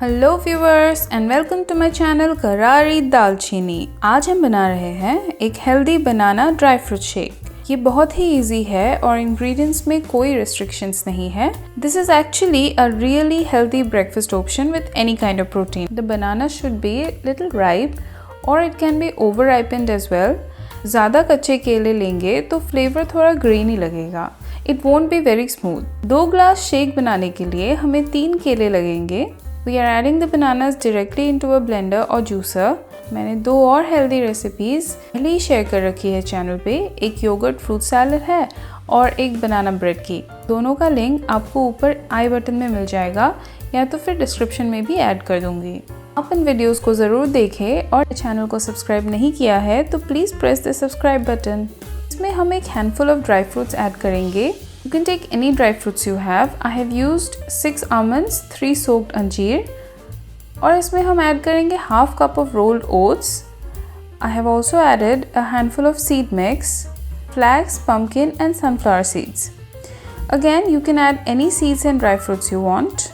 Hello viewers and welcome to my channel Karari Dalchini. आज हम बना रहे हैं एक healthy banana dry fruit shake. ये बहुत ही इजी है और इंग्रेडिएंट्स में कोई रिस्ट्रिक्शंस नहीं है। This is actually a really healthy breakfast option with any kind of protein. The banana should be little ripe और it can be over ripened as well. ज़्यादा कच्चे केले लेंगे तो फ्लेवर थोड़ा ग्रीनी लगेगा। It won't be very smooth. 2 glass shake बनाने के लिए हमें 3 केले लगेंगे। We are adding the bananas directly into a blender or juicer। मैंने 2 और हेल्दी रेसिपीज़ पहले ही शेयर कर रखी है चैनल पे। एक योगर्ट फ्रूट सैलड है और एक बनाना ब्रेड की। दोनों का लिंक आपको ऊपर आई बटन में मिल जाएगा या तो फिर डिस्क्रिप्शन में भी ऐड कर दूंगी। आप इन वीडियोस को ज़रूर देखें और चैनल को सब्सक्राइब नहीं किया है तो please press the subscribe button. इसमें हम एक handful of dry fruits add करेंगे। You can take any dry fruits you have. I have used 6 almonds, 3 soaked अंजीर और इसमें हम ऐड करेंगे half cup of rolled oats. I have also added a handful of seed mix, flax, pumpkin and sunflower seeds. Again, you can add any seeds and dry fruits you want.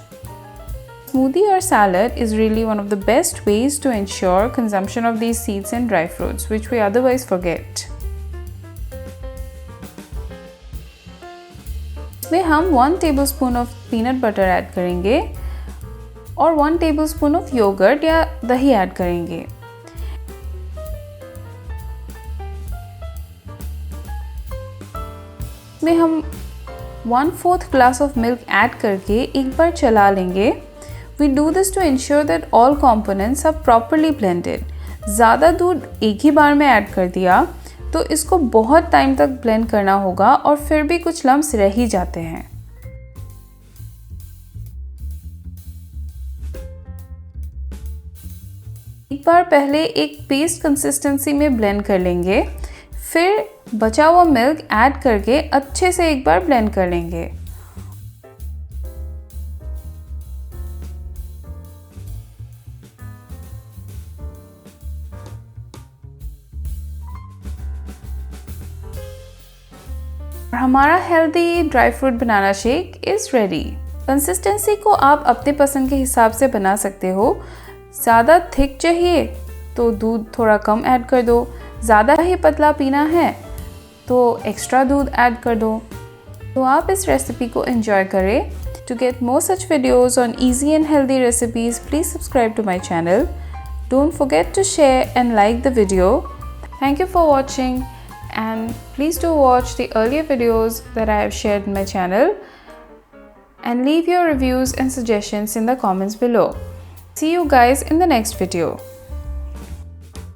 Smoothie or salad is really one of the best ways to ensure consumption of these seeds and dry fruits, which we otherwise forget. इसमें हम 1 tablespoon of peanut butter add करेंगे और 1 tablespoon of yogurt या दही add करेंगे। इसमें हम 1/4 glass of milk add करके एक बार चला लेंगे। We do this to ensure that all components are properly blended। ज़्यादा दूध एक ही बार में ऐड कर दिया तो इसको बहुत टाइम तक ब्लेंड करना होगा और फिर भी कुछ लम्स रह ही जाते हैं। एक बार पहले एक पेस्ट कंसिस्टेंसी में ब्लेंड कर लेंगे, फिर बचा हुआ मिल्क ऐड करके अच्छे से एक बार ब्लेंड कर लेंगे। हमारा healthy dry fruit banana shake is ready. Consistency को आप अपने पसंद के हिसाब से बना सकते हो। ज़्यादा थिक चाहिए तो दूध थोड़ा कम ऐड कर दो, ज़्यादा ही पतला पीना है तो एक्स्ट्रा दूध ऐड कर दो। तो आप इस रेसिपी को एंजॉय करें। To get more such videos on easy and healthy recipes please subscribe to my channel. Don't forget to share and like the video. Thank you for watching and please do watch the earlier videos that I have shared in my channel and leave your reviews and suggestions in the comments below. See you guys in the next video.